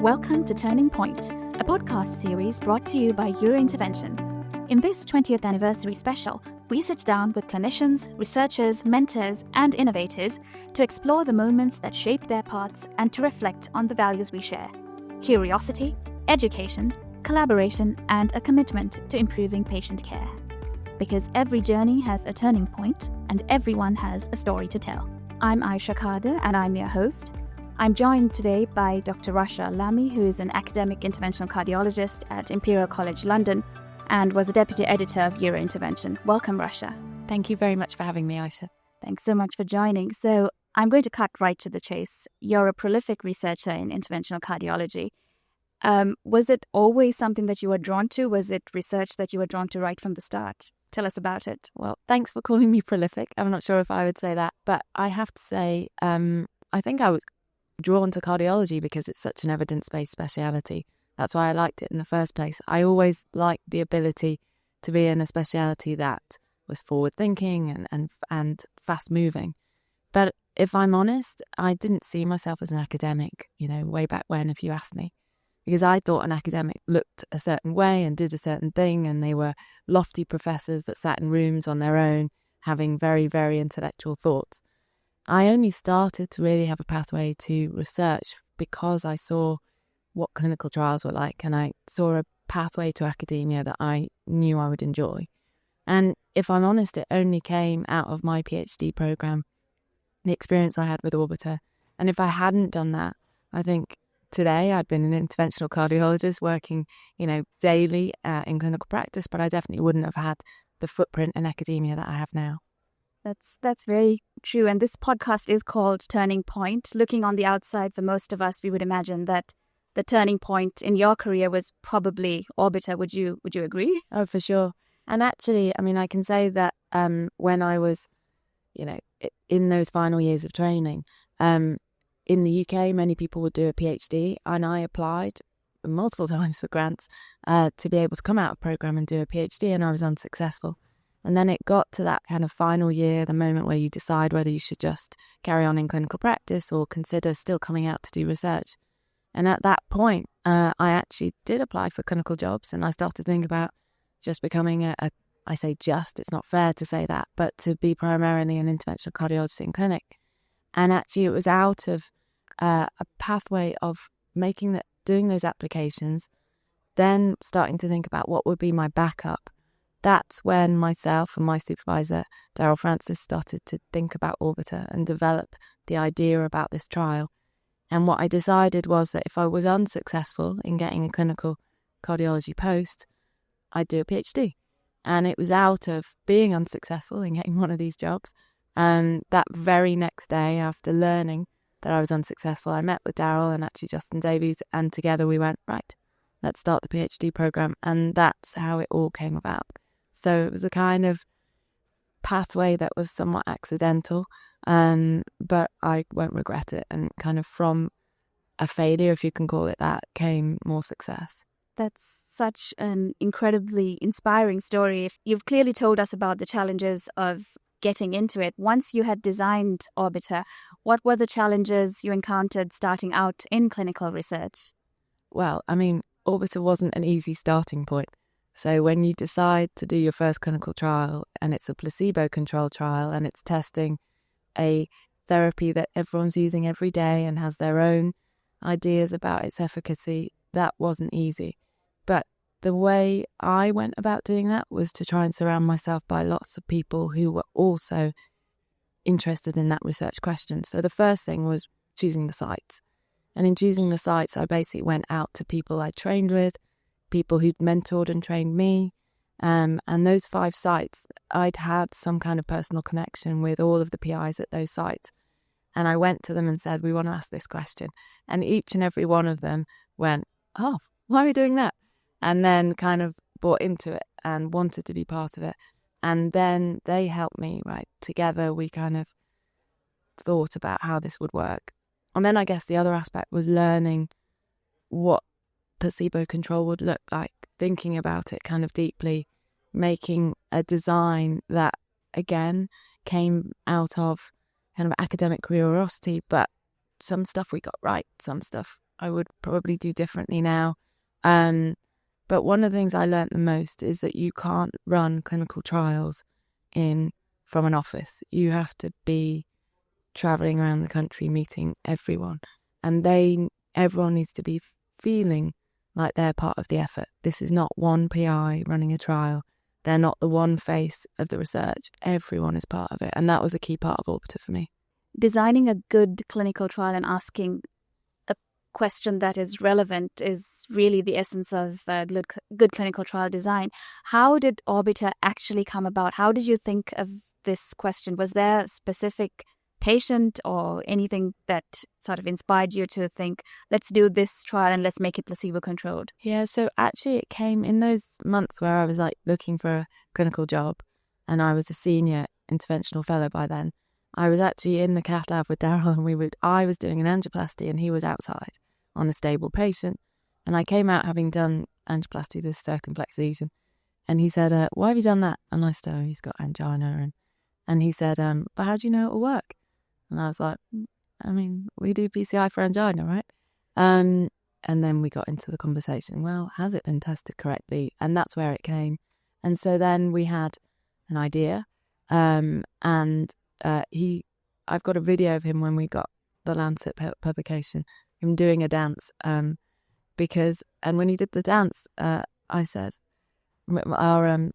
Welcome to Turning Point, a podcast series brought to you by Intervention. In this 20th anniversary special, we sit down with clinicians, researchers, mentors, and innovators to explore the moments that shape their paths and to reflect on the values we share: curiosity, education, collaboration, and a commitment to improving patient care. Because every journey has a turning point, and everyone has a story to tell. I'm Aisha Kader, and I'm your host. I'm joined today by Dr. Rasha Al-Lamee, who is an academic interventional cardiologist at Imperial College London and was a deputy editor of Intervention. Welcome, Rasha. Thank you very much for having me, Aisha. Thanks so much for joining. So I'm going to cut right to the chase. You're a prolific researcher in interventional cardiology. Was it always something that you were drawn to? Was it research that you were drawn to right from the start? Tell us about it. Well, thanks for calling me prolific. I'm not sure if I would say that, but I have to say, I think I was drawn to cardiology because it's such an evidence-based speciality. That's why I liked it in the first place. I always liked the ability to be in a speciality that was forward-thinking and fast-moving. But if I'm honest, I didn't see myself as an academic, way back when, if you asked me, because I thought an academic looked a certain way and did a certain thing, and they were lofty professors that sat in rooms on their own, having very, very intellectual thoughts. I only started to really have a pathway to research because I saw what clinical trials were like, and I saw a pathway to academia that I knew I would enjoy. And if I'm honest, it only came out of my PhD program, the experience I had with ORBITA. And if I hadn't done that, I think today I'd been an interventional cardiologist working, daily in clinical practice, but I definitely wouldn't have had the footprint in academia that I have now. That's very true. And this podcast is called Turning Point. Looking on the outside, for most of us, we would imagine that the turning point in your career was probably ORBITA. Would you agree? Oh, for sure. And actually, I can say that when I was, in those final years of training, in the UK, many people would do a PhD, and I applied multiple times for grants to be able to come out of program and do a PhD, and I was unsuccessful. And then it got to that kind of final year, the moment where you decide whether you should just carry on in clinical practice or consider still coming out to do research. And at that point, I actually did apply for clinical jobs, and I started to think about just becoming I say just, it's not fair to say that, but to be primarily an interventional cardiologist in clinic. And actually it was out of a pathway of doing those applications, then starting to think about what would be my backup. That's when myself and my supervisor, Daryl Francis, started to think about ORBITA and develop the idea about this trial. And what I decided was that if I was unsuccessful in getting a clinical cardiology post, I'd do a PhD. And it was out of being unsuccessful in getting one of these jobs. And that very next day, after learning that I was unsuccessful, I met with Daryl and actually Justin Davies, and together we went, right, let's start the PhD program. And that's how it all came about. So it was a kind of pathway that was somewhat accidental, but I won't regret it. And kind of from a failure, if you can call it that, came more success. That's such an incredibly inspiring story. You've clearly told us about the challenges of getting into it. Once you had designed ORBITA, what were the challenges you encountered starting out in clinical research? Well, ORBITA wasn't an easy starting point. So when you decide to do your first clinical trial, and it's a placebo-controlled trial, and it's testing a therapy that everyone's using every day and has their own ideas about its efficacy, that wasn't easy. But the way I went about doing that was to try and surround myself by lots of people who were also interested in that research question. So the first thing was choosing the sites. And in choosing the sites, I basically went out to people I trained with, people who'd mentored and trained me. And those 5 sites, I'd had some kind of personal connection with all of the PIs at those sites. And I went to them and said, we want to ask this question. And each and every one of them went, oh, why are we doing that? And then kind of bought into it and wanted to be part of it. And then they helped me, right? Together, we kind of thought about how this would work. And then I guess the other aspect was learning what placebo control would look like, thinking about it kind of deeply, making a design that, again, came out of kind of academic curiosity, but some stuff we got right, some stuff I would probably do differently now. But one of the things I learned the most is that you can't run clinical trials from an office. You have to be traveling around the country, meeting everyone, and everyone needs to be feeling like they're part of the effort. This is not one PI running a trial. They're not the one face of the research. Everyone is part of it, and that was a key part of ORBITA for me. Designing a good clinical trial and asking a question that is relevant is really the essence of good clinical trial design. How did ORBITA actually come about? How did you think of this question? Was there a specific patient or anything that sort of inspired you to think, let's do this trial and let's make it placebo controlled? Yeah, so actually it came in those months where I was like looking for a clinical job, and I was a senior interventional fellow by then. I was actually in the cath lab with Daryl, and I was doing an angioplasty and he was outside on a stable patient, and I came out having done angioplasty, this circumflex lesion, and he said, why have you done that? And I said, oh, he's got angina, and he said, but how do you know it'll work? And I was like, I mean, we do PCI for angina, right? And then we got into the conversation. Well, has it been tested correctly? And that's where it came. And so then we had an idea. I've got a video of him when we got the Lancet publication, him doing a dance. And when he did the dance, I said, our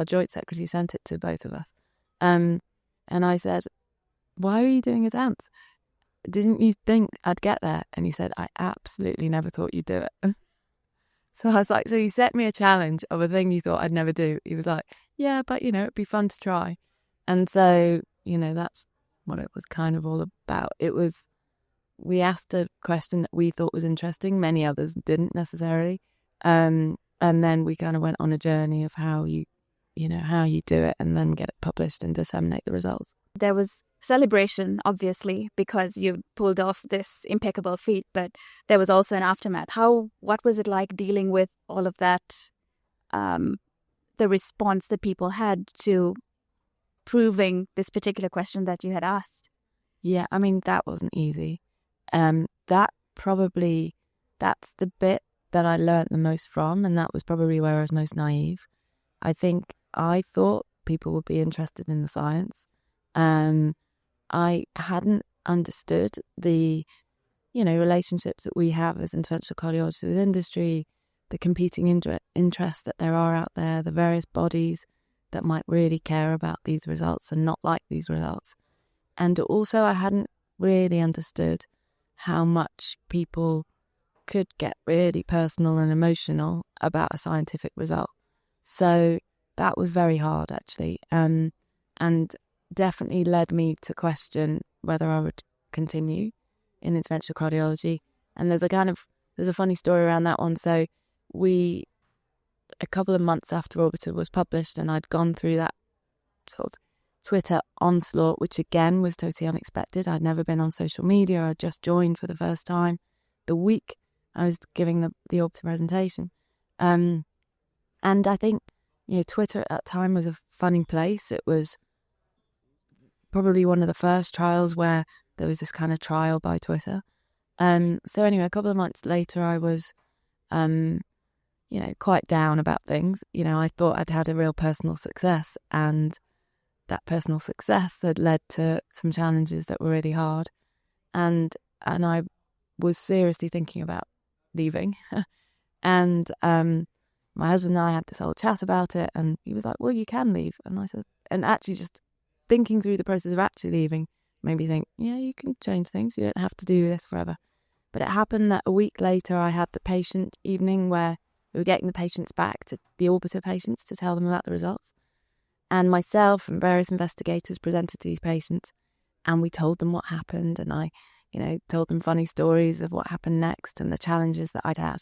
joint secretary sent it to both of us. And I said, why are you doing a dance? Didn't you think I'd get there? And he said, I absolutely never thought you'd do it. So I was like, so you set me a challenge of a thing you thought I'd never do. He was like, yeah, but it'd be fun to try. And so, that's what it was kind of all about. We asked a question that we thought was interesting. Many others didn't necessarily. And then we kind of went on a journey of how you do it and then get it published and disseminate the results. There was celebration, obviously, because you pulled off this impeccable feat, but there was also an aftermath. What was it like dealing with all of that, the response that people had to proving this particular question that you had asked? Yeah, I mean, that wasn't easy. That's the bit that I learned the most from, and that was probably where I was most naive. I think I thought people would be interested in the science. I hadn't understood the, relationships that we have as interventional cardiologists with industry, the competing interests that there are out there, the various bodies that might really care about these results and not like these results. And also I hadn't really understood how much people could get really personal and emotional about a scientific result. So that was very hard, actually, and definitely led me to question whether I would continue in interventional cardiology. And there's a funny story around that one. So a couple of months after ORBITA was published, and I'd gone through that sort of Twitter onslaught, which again was totally unexpected. I'd never been on social media. I'd just joined for the first time the week I was giving the ORBITA presentation. And I think, Twitter at that time was a funny place. It was probably one of the first trials where there was this kind of trial by Twitter. So anyway, a couple of months later, I was, quite down about things. I thought I'd had a real personal success, and that personal success had led to some challenges that were really hard. And I was seriously thinking about leaving. And my husband and I had this whole chat about it, and he was like, well, you can leave. And I said, and actually just thinking through the process of actually leaving made me think, yeah, you can change things. You don't have to do this forever. But it happened that a week later, I had the patient evening where we were getting the patients back, to the ORBITA patients, to tell them about the results. And myself and various investigators presented to these patients, and we told them what happened. And I, told them funny stories of what happened next and the challenges that I'd had.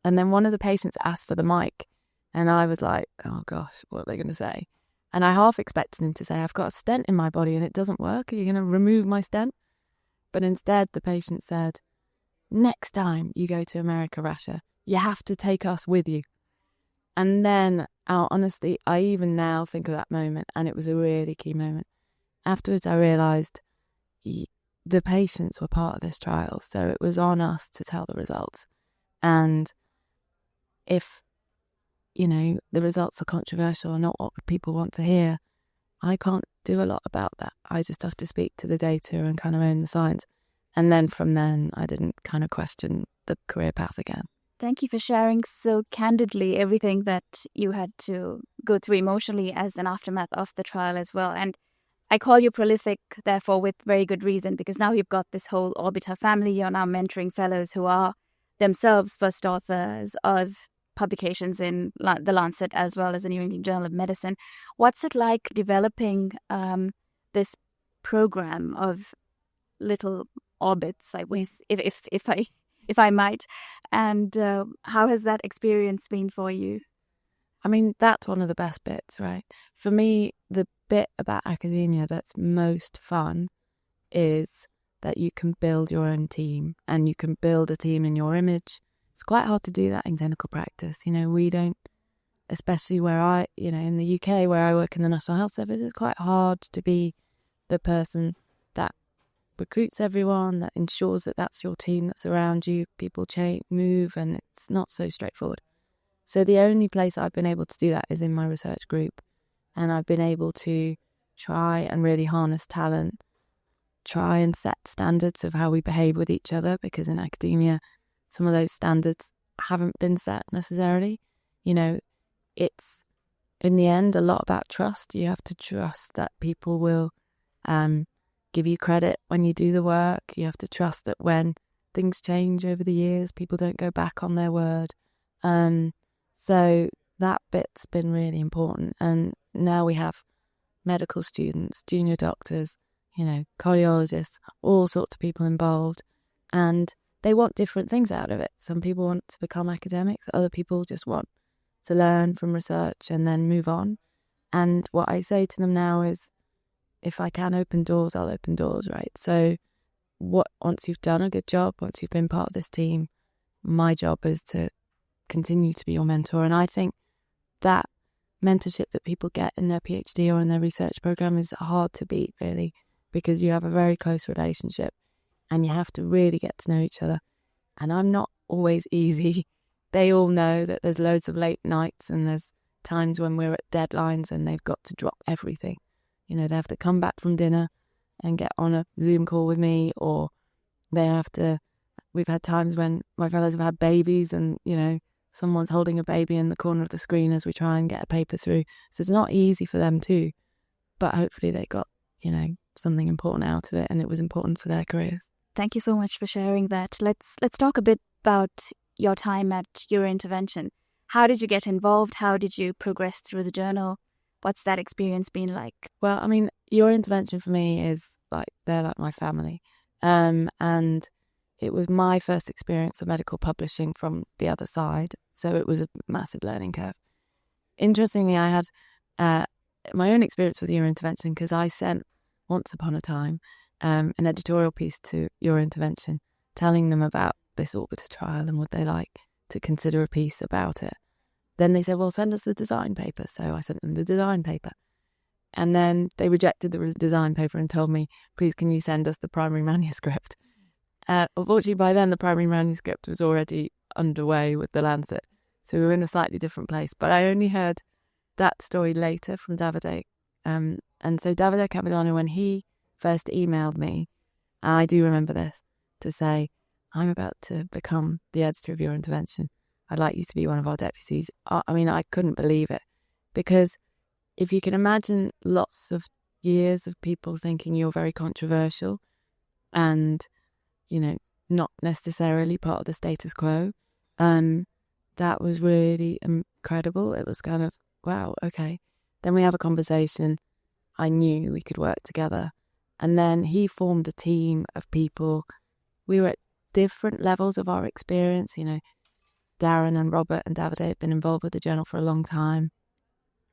And then one of the patients asked for the mic, and I was like, oh gosh, what are they going to say? And I half expected him to say, I've got a stent in my body and it doesn't work. Are you going to remove my stent? But instead, the patient said, next time you go to America, Rasha, you have to take us with you. And then, honestly, I even now think of that moment, and it was a really key moment. Afterwards, I realised the patients were part of this trial, so it was on us to tell the results. And if, the results are controversial or not what people want to hear, I can't do a lot about that. I just have to speak to the data and kind of own the science. And then from then, I didn't kind of question the career path again. Thank you for sharing so candidly everything that you had to go through emotionally as an aftermath of the trial as well. And I call you prolific, therefore, with very good reason, because now you've got this whole ORBITA family. You're now mentoring fellows who are themselves first authors of publications in the Lancet as well as the New England Journal of Medicine. What's it like developing this program of little orbits, if I might, and how has that experience been for you? I mean, that's one of the best bits, right? For me, the bit about academia that's most fun is that you can build your own team and you can build a team in your image. It's quite hard to do that in clinical practice. We don't, especially where in the UK where I work in the National Health Service, it's quite hard to be the person that recruits everyone, that ensures that that's your team that's around you. People change, move, and it's not so straightforward. So the only place I've been able to do that is in my research group. And I've been able to try and really harness talent, try and set standards of how we behave with each other, because in academia, some of those standards haven't been set necessarily. It's in the end a lot about trust. You have to trust that people will give you credit when you do the work. You have to trust that when things change over the years, people don't go back on their word. So that bit's been really important. And now we have medical students, junior doctors, cardiologists, all sorts of people involved. And they want different things out of it. Some people want to become academics. Other people just want to learn from research and then move on. And what I say to them now is, if I can open doors, I'll open doors, right? So once you've done a good job, once you've been part of this team, my job is to continue to be your mentor. And I think that mentorship that people get in their PhD or in their research program is hard to beat, really, because you have a very close relationship and you have to really get to know each other. And I'm not always easy. They all know that there's loads of late nights and there's times when we're at deadlines and they've got to drop everything. They have to come back from dinner and get on a Zoom call with me, or we've had times when my fellows have had babies and, someone's holding a baby in the corner of the screen as we try and get a paper through. So it's not easy for them too, but hopefully they got, something important out of it, and it was important for their careers. Thank you so much for sharing that. Let's talk a bit about your time at Eurointervention. How did you get involved? How did you progress through the journal? What's that experience been like? Well, I mean, Eurointervention for me is they're like my family. And it was my first experience of medical publishing from the other side. So it was a massive learning curve. Interestingly, I had my own experience with Eurointervention because I sent, once upon a time, an editorial piece to Eurointervention telling them about this ORBITA trial and would they like to consider a piece about it. Then they said, well, send us the design paper. So I sent them the design paper. And then they rejected the design paper and told me, please, can you send us the primary manuscript? Unfortunately, by then, the primary manuscript was already underway with the Lancet. So we were in a slightly different place. But I only heard that story later from Davide. And so Davide Capitano, when he first emailed me, I do remember this, to say, I'm about to become the editor of Eurointervention. I'd like you to be one of our deputies. I mean, I couldn't believe it. Because if you can imagine lots of years of people thinking you're very controversial and, not necessarily part of the status quo, that was really incredible. It was kind of, wow, okay. Then we have a conversation. I knew we could work together. And then he formed a team of people. We were at different levels of our experience. Darren and Robert and Davide had been involved with the journal for a long time.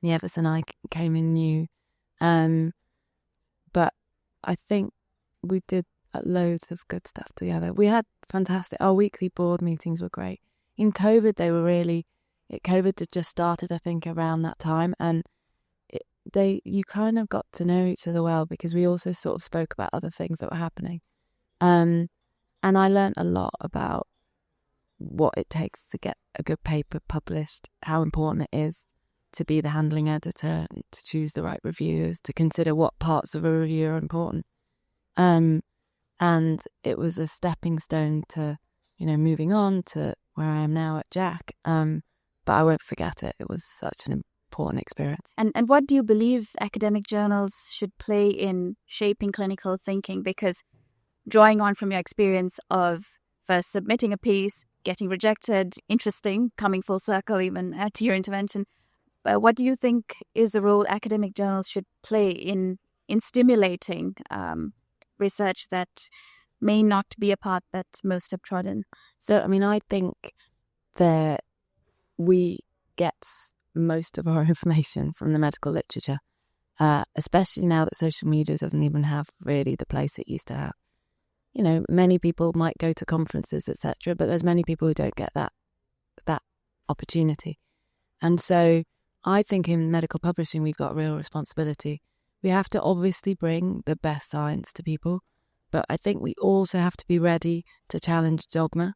Nieves and I came in new. But I think we did loads of good stuff together. We had fantastic, our weekly board meetings were great. In COVID, COVID had just started, I think, around that time. And you kind of got to know each other well because we also sort of spoke about other things that were happening. And I learned a lot about what it takes to get a good paper published, how important it is to be the handling editor, to choose the right reviewers, to consider what parts of a review are important. And it was a stepping stone to, moving on to where I am now at Jack. But I won't forget it. It was such an important experience. And what do you believe academic journals should play in shaping clinical thinking? Because drawing on from your experience of first submitting a piece, getting rejected, interesting, coming full circle even to your intervention, what do you think is the role academic journals should play in stimulating research that may not be a path that most have trodden? So, I think that we get most of our information from the medical literature, especially now that social media doesn't even have really the place it used to have. Many people might go to conferences, etc., but there's many people who don't get that opportunity. And so I think in medical publishing, we've got real responsibility. We have to obviously bring the best science to people, but I think we also have to be ready to challenge dogma.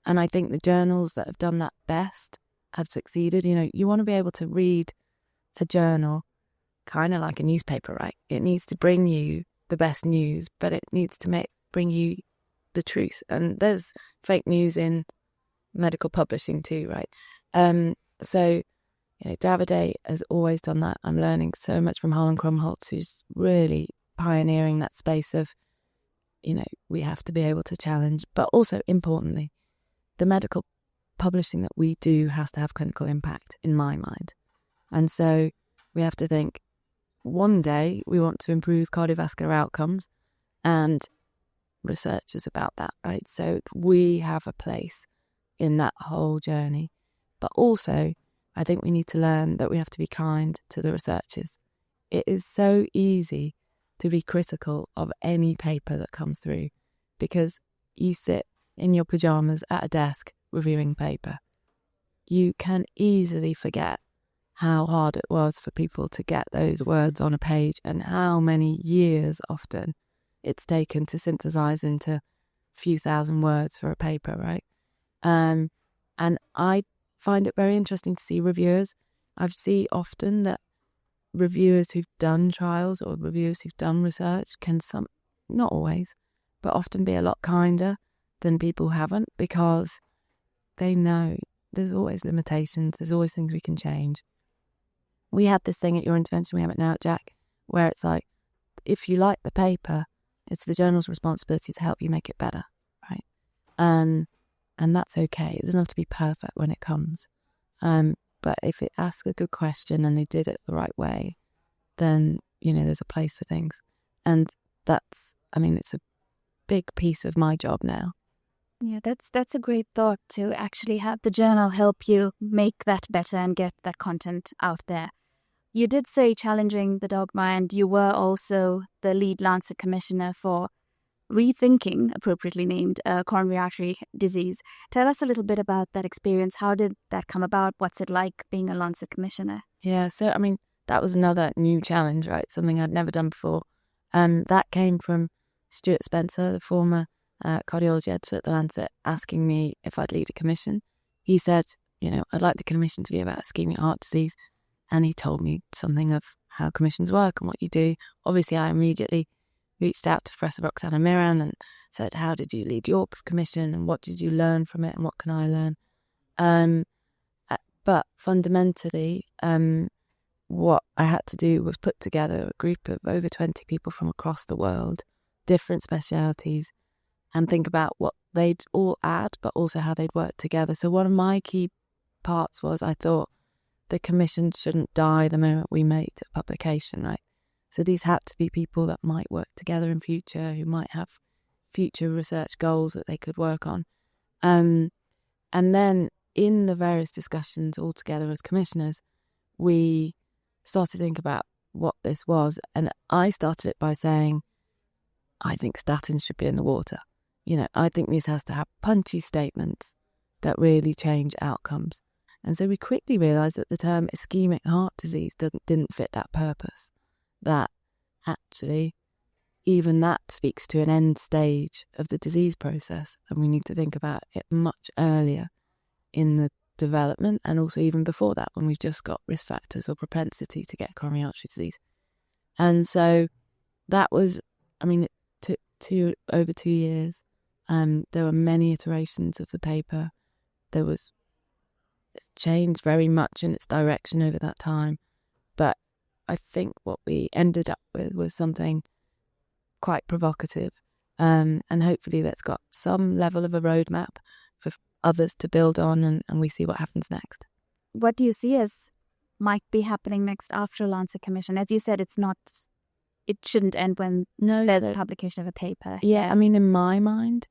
And I think the journals that have done that best have succeeded. You want to be able to read a journal kind of like a newspaper, right? It needs to bring you the best news, but it needs to bring you the truth. And there's fake news in medical publishing too, right? So Davide has always done that. I'm learning so much from Harlan Krumholtz, who's really pioneering that space of, we have to be able to challenge, but also importantly, the medical publishing that we do has to have clinical impact in my mind. And so we have to think, one day we want to improve cardiovascular outcomes, and research is about that, right? So we have a place in that whole journey. But also, I think we need to learn that we have to be kind to the researchers. It is so easy to be critical of any paper that comes through because you sit in your pajamas at a desk reviewing paper. You can easily forget how hard it was for people to get those words on a page and how many years often it's taken to synthesize into a few thousand words for a paper, right? And I find it very interesting to see reviewers. I see often that reviewers who've done trials or reviewers who've done research can not always, but often be a lot kinder than people who haven't, because they know there's always limitations, there's always things we can change. We had this thing at your intervention, we have it now at Jack, where it's like, if you like the paper, it's the journal's responsibility to help you make it better, right? And that's okay. It doesn't have to be perfect when it comes. But if it asks a good question and they did it the right way, then, there's a place for things. And that's, it's a big piece of my job now. Yeah, that's a great thought, to actually have the journal help you make that better and get that content out there. You did say challenging the dogma, and you were also the lead Lancet commissioner for rethinking, appropriately named, coronary artery disease. Tell us a little bit about that experience. How did that come about? What's it like being a Lancet commissioner? Yeah, so that was another new challenge, right? Something I'd never done before. That came from Stuart Spencer, the former cardiology editor at the Lancet, asking me if I'd lead a commission. He said, I'd like the commission to be about ischemic heart disease. And he told me something of how commissions work and what you do. Obviously, I immediately reached out to Professor Roxana Miran and said, how did you lead your commission and what did you learn from it and what can I learn? But fundamentally, what I had to do was put together a group of over 20 people from across the world, different specialities, and think about what they'd all add, but also how they'd work together. So one of my key parts was, I thought the commission shouldn't die the moment we made a publication, right? So these had to be people that might work together in future, who might have future research goals that they could work on. And then in the various discussions all together as commissioners, we started to think about what this was. And I started it by saying, I think statins should be in the water. I think this has to have punchy statements that really change outcomes. And so we quickly realised that the term ischemic heart disease didn't fit that purpose. That actually, even that speaks to an end stage of the disease process, and we need to think about it much earlier in the development, and also even before that, when we've just got risk factors or propensity to get coronary artery disease. And so that was, I mean, it took over 2 years. There were many iterations of the paper. There was change very much in its direction over that time. But I think what we ended up with was something quite provocative, and hopefully that's got some level of a roadmap for others to build on, and we see what happens next. What do you see as might be happening next after a Lancet Commission? As you said, it shouldn't end when there's a publication of a paper. Yeah, I mean, in my mind,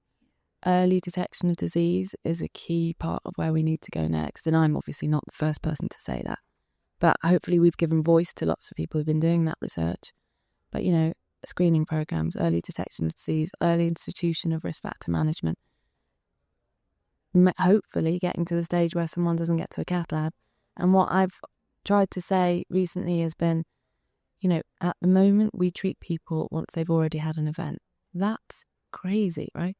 early detection of disease is a key part of where we need to go next. And I'm obviously not the first person to say that. But hopefully we've given voice to lots of people who've been doing that research. But, screening programs, early detection of disease, early institution of risk factor management, hopefully getting to the stage where someone doesn't get to a cath lab. And what I've tried to say recently has been, at the moment we treat people once they've already had an event. That's crazy, right?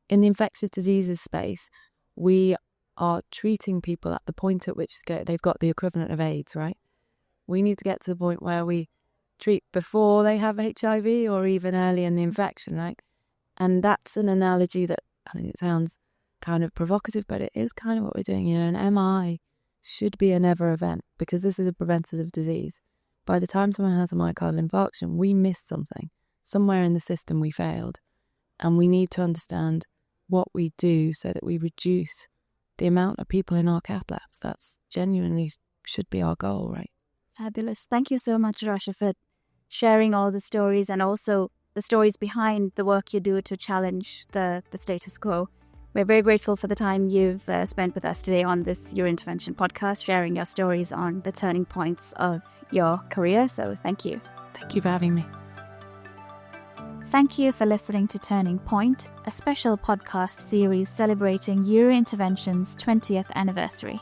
In the infectious diseases space, we are treating people at the point at which they've got the equivalent of AIDS, right? We need to get to the point where we treat before they have HIV or even early in the infection, right? And that's an analogy that, it sounds kind of provocative, but it is kind of what we're doing. An MI should be a never event because this is a preventative disease. By the time someone has a myocardial infarction, we missed something. Somewhere in the system we failed. And we need to understand what we do so that we reduce the amount of people in our cath labs. That's genuinely should be our goal, right? Fabulous. Thank you so much, Rasha, for sharing all the stories and also the stories behind the work you do to challenge the status quo. We're very grateful for the time you've spent with us today on this Your Intervention podcast, sharing your stories on the turning points of your career. So thank you. Thank you for having me. Thank you for listening to Turning Point, a special podcast series celebrating Your Intervention's 20th anniversary.